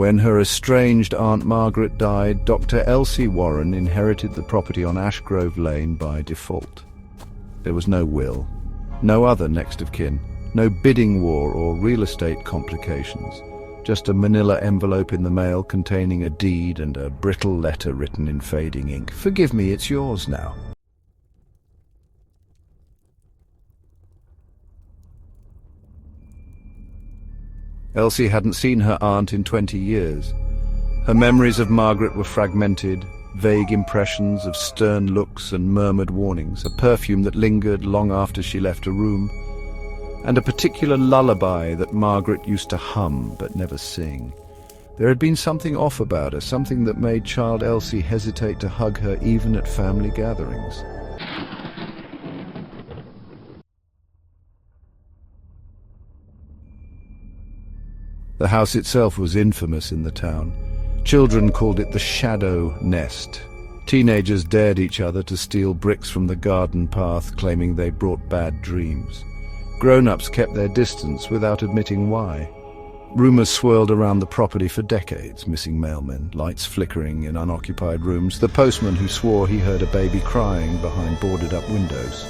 When her estranged Aunt Margaret died, Dr. Elsie Warren inherited the property on Ashgrove Lane by default. There was no will, no other next of kin, no bidding war or real estate complications, just a manila envelope in the mail containing a deed and a brittle letter written in fading ink. "Forgive me, it's yours now." Elsie hadn't seen her aunt in 20 years. Her memories of Margaret were fragmented, vague impressions of stern looks and murmured warnings, a perfume that lingered long after she left a room, and a particular lullaby that Margaret used to hum but never sing. There had been something off about her, something that made child Elsie hesitate to hug her even at family gatherings. The house itself was infamous in the town. Children called it the Shadow Nest. Teenagers dared each other to steal bricks from the garden path, claiming they brought bad dreams. Grown-ups kept their distance without admitting why. Rumors swirled around the property for decades: missing mailmen, lights flickering in unoccupied rooms, the postman who swore he heard a baby crying behind boarded-up windows.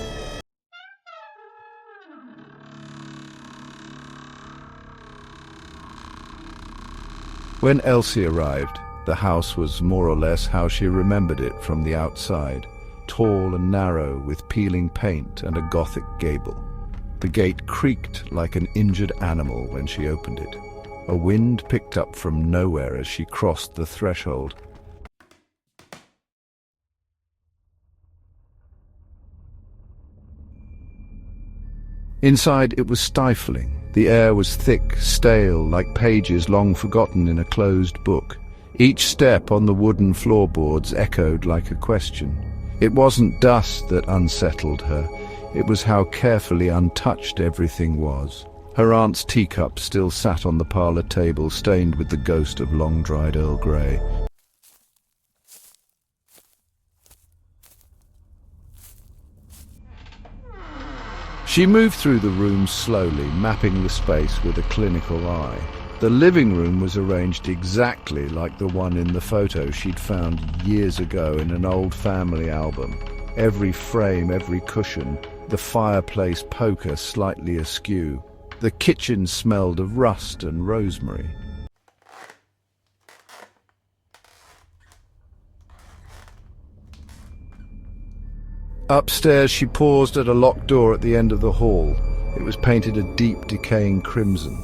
When Elsie arrived, the house was more or less how she remembered it from the outside, tall and narrow with peeling paint and a Gothic gable. The gate creaked like an injured animal when she opened it. A wind picked up from nowhere as she crossed the threshold. Inside it was stifling. The air was thick, stale, like pages long forgotten in a closed book. Each step on the wooden floorboards echoed like a question. It wasn't dust that unsettled her. It was how carefully untouched everything was. Her aunt's teacup still sat on the parlour table, stained with the ghost of long-dried Earl Grey. She moved through the room slowly, mapping the space with a clinical eye. The living room was arranged exactly like the one in the photo she'd found years ago in an old family album. Every frame, every cushion, the fireplace poker slightly askew. The kitchen smelled of rust and rosemary. Upstairs, she paused at a locked door at the end of the hall. It was painted a deep, decaying crimson.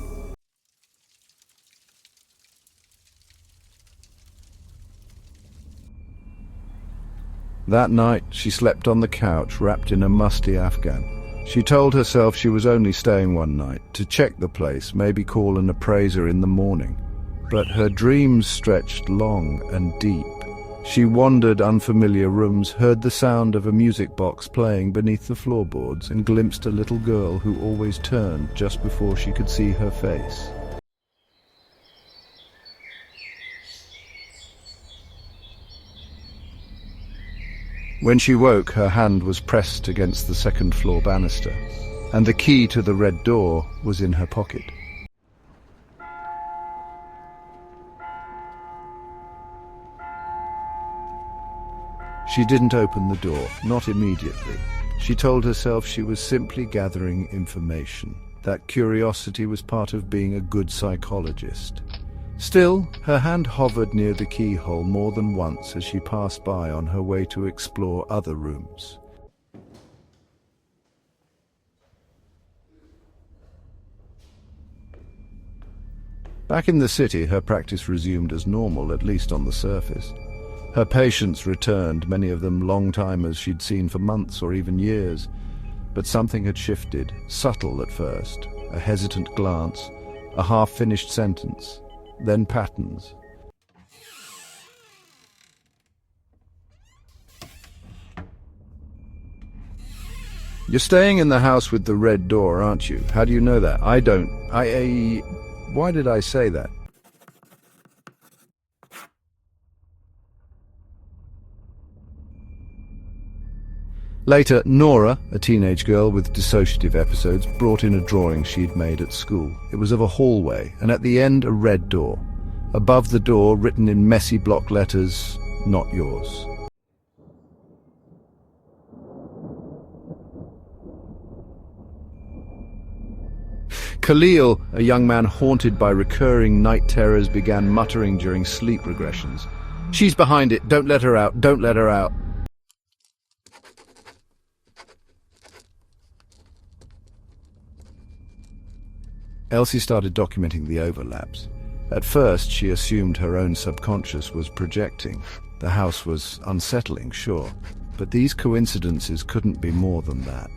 That night, she slept on the couch, wrapped in a musty afghan. She told herself she was only staying one night, to check the place, maybe call an appraiser in the morning. But her dreams stretched long and deep. She wandered unfamiliar rooms, heard the sound of a music box playing beneath the floorboards, and glimpsed a little girl who always turned just before she could see her face. When she woke, her hand was pressed against the second-floor banister, and the key to the red door was in her pocket. She didn't open the door, not immediately. She told herself she was simply gathering information. That curiosity was part of being a good psychologist. Still, her hand hovered near the keyhole more than once as she passed by on her way to explore other rooms. Back in the city, her practice resumed as normal, at least on the surface. Her patients returned, many of them long-timers she'd seen for months or even years. But something had shifted, subtle at first, a hesitant glance, a half-finished sentence, then patterns. You're staying in the house with the red door, aren't you? How do you know that? I don't. Why did I say that? Later, Nora, a teenage girl with dissociative episodes, brought in a drawing she'd made at school. It was of a hallway, and at the end a red door. Above the door, written in messy block letters, "Not yours." Khalil, a young man haunted by recurring night terrors, began muttering during sleep regressions. "She's behind it. Don't let her out. Don't let her out." Elsie started documenting the overlaps. At first, she assumed her own subconscious was projecting. The house was unsettling, sure, but these coincidences couldn't be more than that.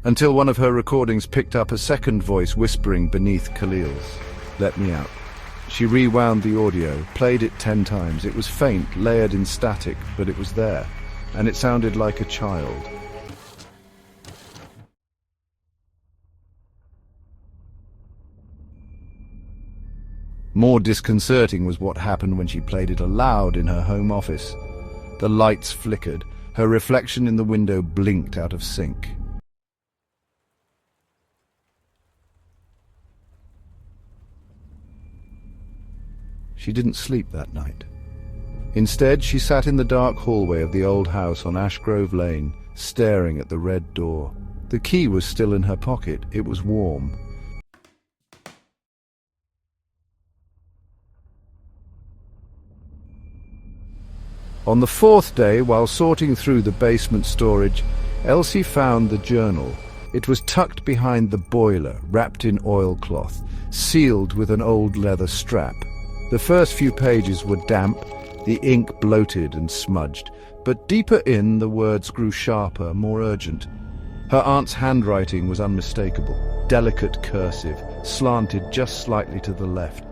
Until one of her recordings picked up a second voice whispering beneath Khalil's, "Let me out." She rewound the audio, played it 10 times. It was faint, layered in static, but it was there, and it sounded like a child. More disconcerting was what happened when she played it aloud in her home office. The lights flickered. Her reflection in the window blinked out of sync. She didn't sleep that night. Instead, she sat in the dark hallway of the old house on Ashgrove Lane, staring at the red door. The key was still in her pocket. It was warm. On the 4th day, while sorting through the basement storage, Elsie found the journal. It was tucked behind the boiler, wrapped in oilcloth, sealed with an old leather strap. The first few pages were damp, the ink bloated and smudged, but deeper in, the words grew sharper, more urgent. Her aunt's handwriting was unmistakable, delicate cursive, slanted just slightly to the left.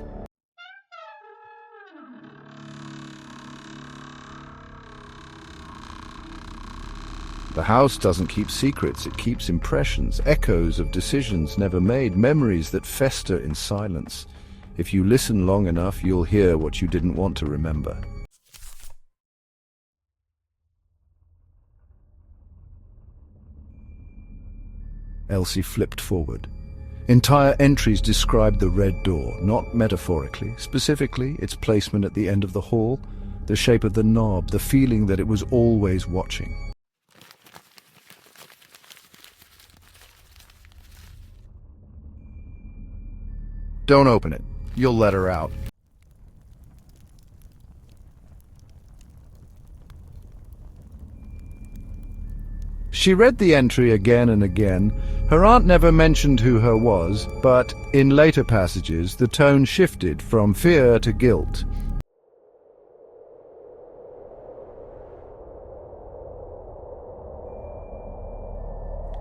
The house doesn't keep secrets, it keeps impressions, echoes of decisions never made, memories that fester in silence. If you listen long enough, you'll hear what you didn't want to remember. Elsie flipped forward. Entire entries described the red door, not metaphorically, specifically its placement at the end of the hall, the shape of the knob, the feeling that it was always watching. "Don't open it. You'll let her out." She read the entry again and again. Her aunt never mentioned who her was, but in later passages the tone shifted from fear to guilt.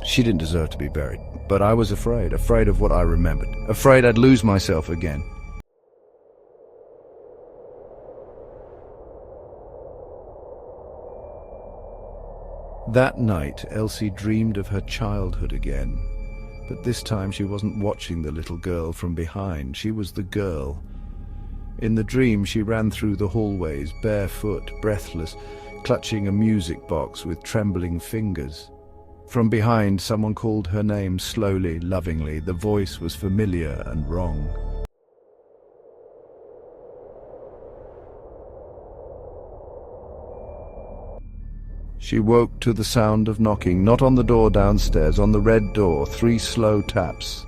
She didn't deserve to be buried, but I was afraid of what I remembered, afraid I'd lose myself again. That night, Elsie dreamed of her childhood again, but this time she wasn't watching the little girl from behind. She was the girl. In the dream, she ran through the hallways, barefoot, breathless, clutching a music box with trembling fingers. From behind, someone called her name slowly, lovingly. The voice was familiar and wrong. She woke to the sound of knocking, not on the door downstairs, on the red door, 3 slow taps.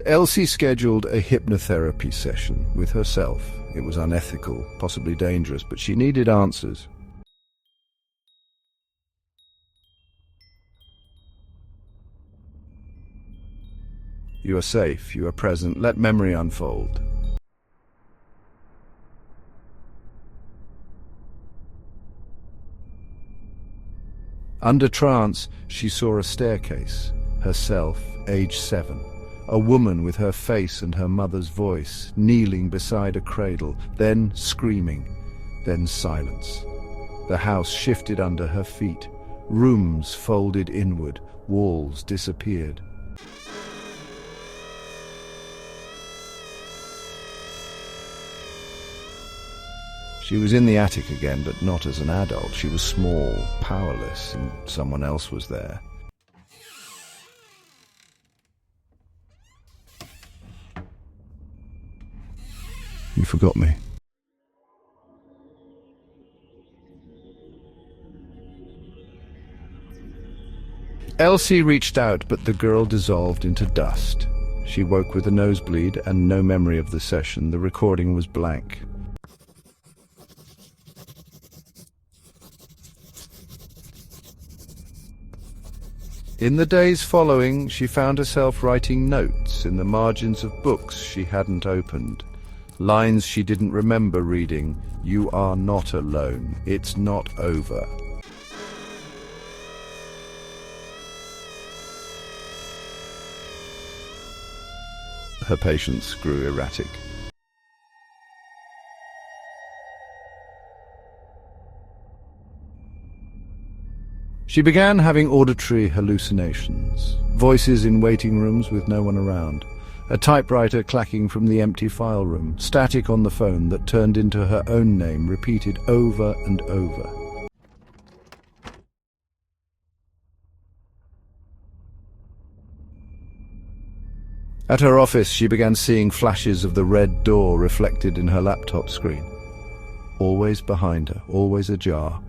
Elsie scheduled a hypnotherapy session with herself. It was unethical, possibly dangerous, but she needed answers. "You are safe, you are present, let memory unfold." Under trance, she saw a staircase, herself, age 7. A woman with her face and her mother's voice, kneeling beside a cradle, then screaming, then silence. The house shifted under her feet. Rooms folded inward, walls disappeared. She was in the attic again, but not as an adult. She was small, powerless, and someone else was there. You forgot me. Elsie reached out, but the girl dissolved into dust. She woke with a nosebleed and no memory of the session. The recording was blank. In the days following, she found herself writing notes in the margins of books she hadn't opened. Lines she didn't remember reading. "You are not alone. It's not over." Her patience grew erratic. She began having auditory hallucinations, voices in waiting rooms with no one around, a typewriter clacking from the empty file room, static on the phone that turned into her own name, repeated over and over. At her office, she began seeing flashes of the red door reflected in her laptop screen. Always behind her, always ajar.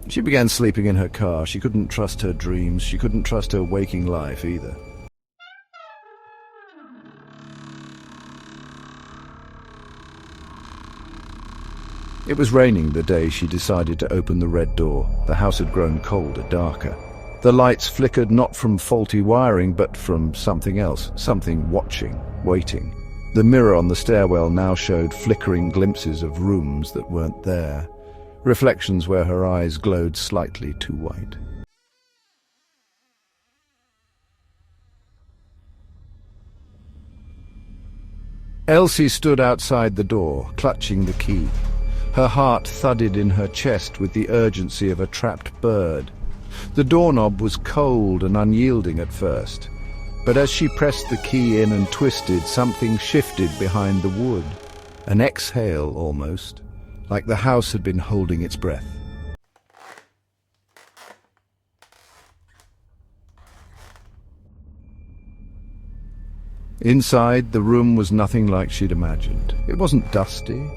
She began sleeping in her car. She couldn't trust her dreams. She couldn't trust her waking life either. It was raining the day she decided to open the red door. The house had grown colder, darker. The lights flickered not from faulty wiring, but from something else, something watching, waiting. The mirror on the stairwell now showed flickering glimpses of rooms that weren't there, reflections where her eyes glowed slightly too white. Elsie stood outside the door, clutching the key. Her heart thudded in her chest with the urgency of a trapped bird. The doorknob was cold and unyielding at first, but as she pressed the key in and twisted, something shifted behind the wood. An exhale, almost, like the house had been holding its breath. Inside, the room was nothing like she'd imagined. It wasn't dusty.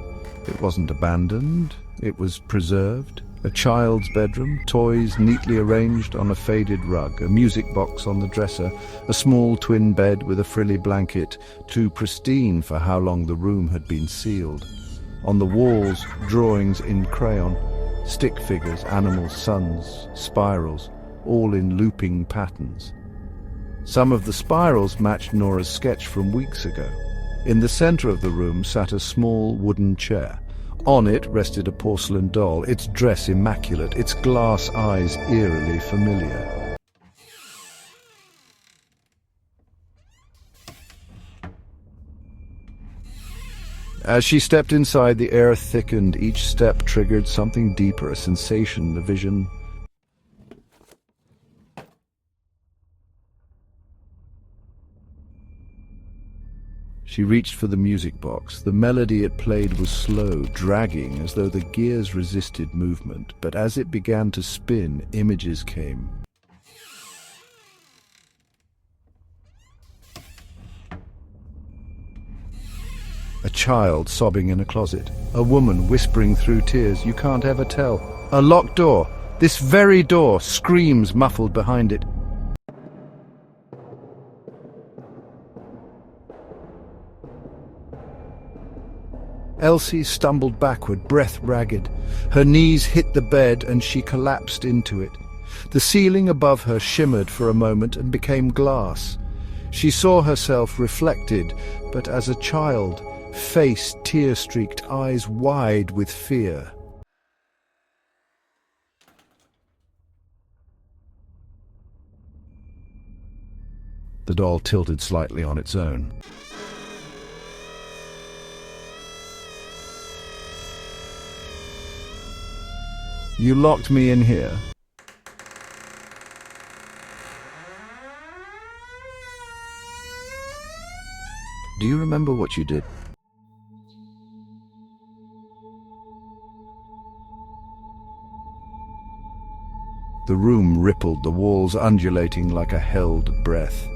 It wasn't abandoned. It was preserved. A child's bedroom, toys neatly arranged on a faded rug, a music box on the dresser, a small twin bed with a frilly blanket, too pristine for how long the room had been sealed. On the walls, drawings in crayon, stick figures, animals, suns, spirals, all in looping patterns. Some of the spirals matched Nora's sketch from weeks ago. In the center of the room sat a small wooden chair. On it rested a porcelain doll, its dress immaculate, its glass eyes eerily familiar. As she stepped inside, the air thickened. Each step triggered something deeper, a sensation, a vision. She reached for the music box. The melody it played was slow, dragging, as though the gears resisted movement. But as it began to spin, images came. A child sobbing in a closet. A woman whispering through tears. You can't ever tell. A locked door. This very door. Screams muffled behind it. Elsie stumbled backward, breath ragged. Her knees hit the bed and she collapsed into it. The ceiling above her shimmered for a moment and became glass. She saw herself reflected, but as a child, face tear-streaked, eyes wide with fear. The doll tilted slightly on its own. You locked me in here. Do you remember what you did? The room rippled, the walls undulating like a held breath.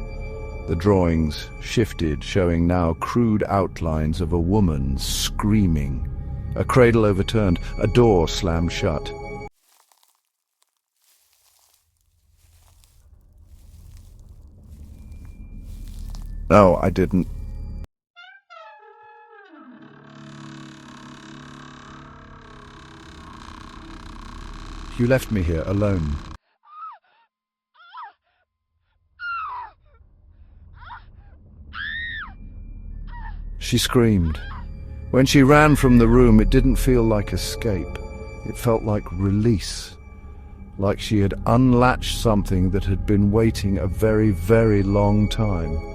The drawings shifted, showing now crude outlines of a woman screaming. A cradle overturned, a door slammed shut. No, I didn't. You left me here alone. She screamed. When she ran from the room, it didn't feel like escape. It felt like release. Like she had unlatched something that had been waiting a very, very long time.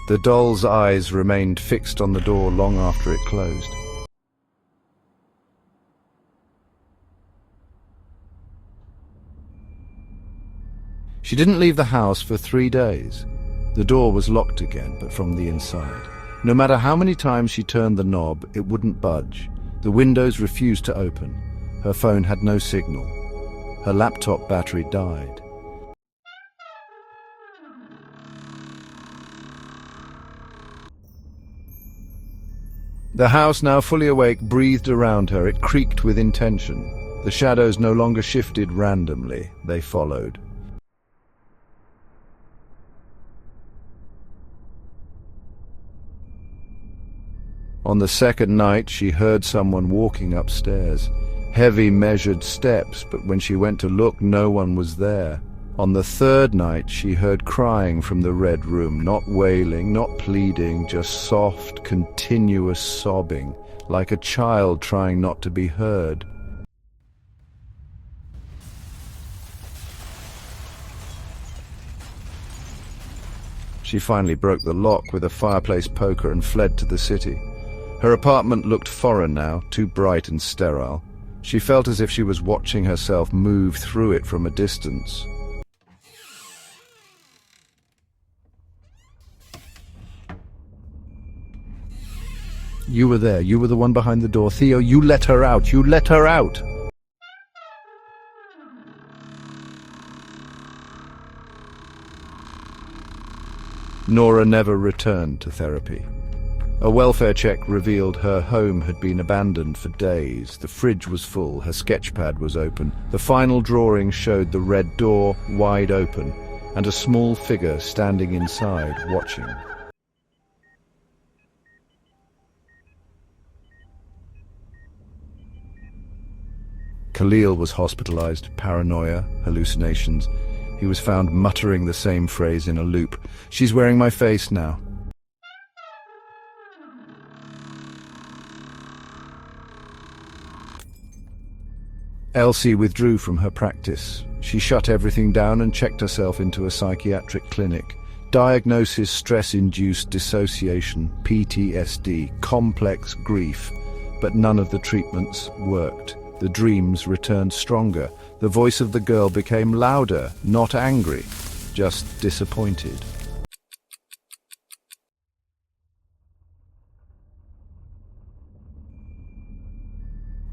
The doll's eyes remained fixed on the door long after it closed. She didn't leave the house for 3 days. The door was locked again, but from the inside. No matter how many times she turned the knob, it wouldn't budge. The windows refused to open. Her phone had no signal. Her laptop battery died. The house, now fully awake, breathed around her. It creaked with intention. The shadows no longer shifted randomly. They followed. On the second night, she heard someone walking upstairs. Heavy, measured steps, but when she went to look, no one was there. On the third night, she heard crying from the red room, not wailing, not pleading, just soft, continuous sobbing, like a child trying not to be heard. She finally broke the lock with a fireplace poker and fled to the city. Her apartment looked foreign now, too bright and sterile. She felt as if she was watching herself move through it from a distance. You were there. You were the one behind the door. Theo, you let her out. You let her out. Nora never returned to therapy. A welfare check revealed her home had been abandoned for days. The fridge was full, her sketchpad was open. The final drawing showed the red door wide open and a small figure standing inside, watching. Khalil was hospitalized, paranoia, hallucinations. He was found muttering the same phrase in a loop. She's wearing my face now. Elsie withdrew from her practice. She shut everything down and checked herself into a psychiatric clinic. Diagnosis: stress-induced dissociation, PTSD, complex grief. But none of the treatments worked. The dreams returned stronger. The voice of the girl became louder, not angry, just disappointed.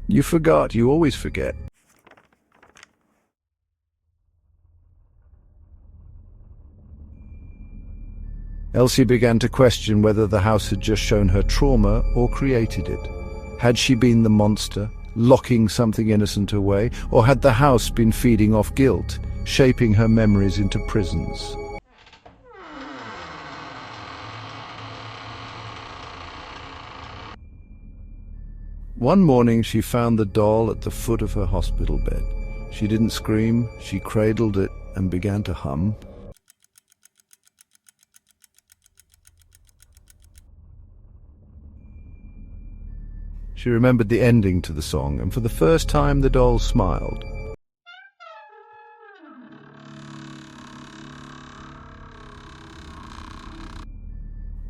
You forgot. You always forget. Elsie began to question whether the house had just shown her trauma or created it. Had she been the monster, locking something innocent away, or had the house been feeding off guilt, shaping her memories into prisons? One morning she found the doll at the foot of her hospital bed. She didn't scream, she cradled it and began to hum. She remembered the ending to the song, and for the first time the doll smiled.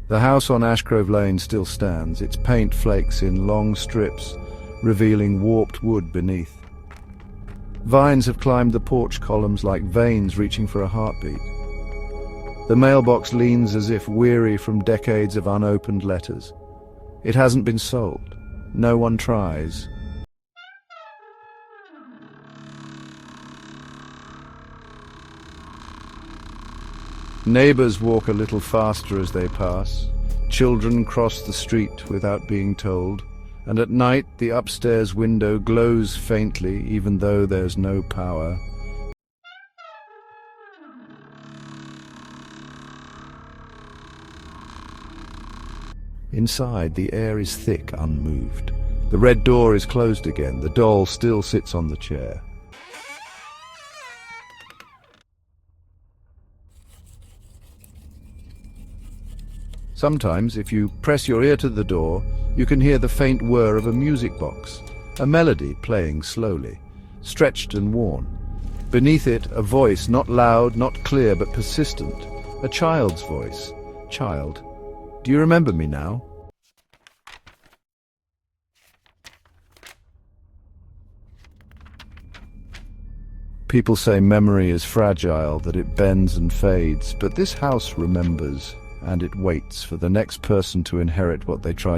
The house on Ashgrove Lane still stands, its paint flakes in long strips, revealing warped wood beneath. Vines have climbed the porch columns like veins reaching for a heartbeat. The mailbox leans as if weary from decades of unopened letters. It hasn't been sold. No one tries. Neighbors walk a little faster as they pass. Children cross the street without being told. And at night the upstairs window glows faintly, even though there's no power. Inside, the air is thick, unmoved. The red door is closed again. The doll still sits on the chair. Sometimes, if you press your ear to the door, you can hear the faint whir of a music box, a melody playing slowly, stretched and worn. Beneath it, a voice, not loud, not clear, but persistent. A child's voice. Child, do you remember me now? People say memory is fragile, that it bends and fades, but this house remembers, and it waits for the next person to inherit what they tried